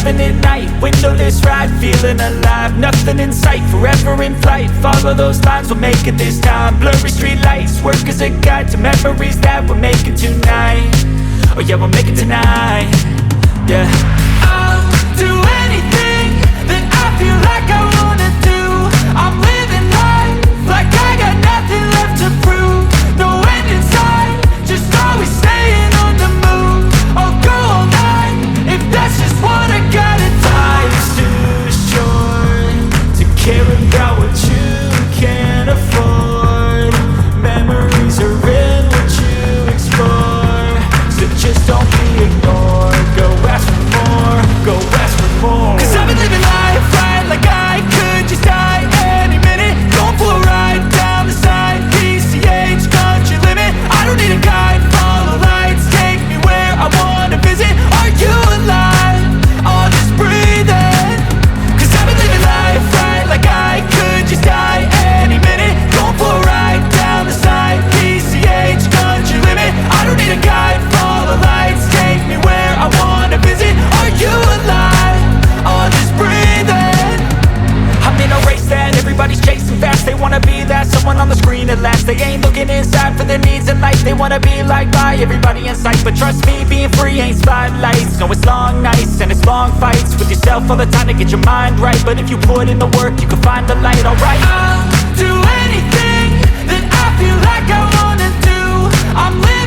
having it night, windowless ride, feeling alive. Nothing in sight, forever in flight. Follow those lines, we'll make it this time. Blurry street lights, work as a guide to memories that we're making tonight. Oh yeah, we'll make it tonight. Yeah. I'll do anything that I feel like I wanna do. I'm living life like I got nothing left to prove. No end in sight, just always staying on the move. I'll go all night if that's just what I gotta do. Life's too short to care about what you can't afford. Memories are in what you explore, so just don't be ignored. Go ask for more, go ask for more. Cause I've been living life right like I could just die any minute. Going for a ride down the side, PCH, country limit. I don't need a guide, follow lights, take me where I wanna visit. Are you alive? Or just breathing? Cause I've been living life right like I could just die any minute. Going for a ride down the side, PCH, country limit. I don't need a guide, follow lights, take me where I wanna visit. Are you alive? Or just breathing? I'm in a race that everybody's chasing fast. They wanna be that someone on the screen at last. They ain't looking inside for their needs in life. They wanna be liked by everybody in sight. But trust me, being free ain't spotlights. No, it's long nights and it's long fights with yourself all the time to get your mind right. But if you put in the work, you can find the light, alright. I'll do anything that I feel like I wanna do. I'm living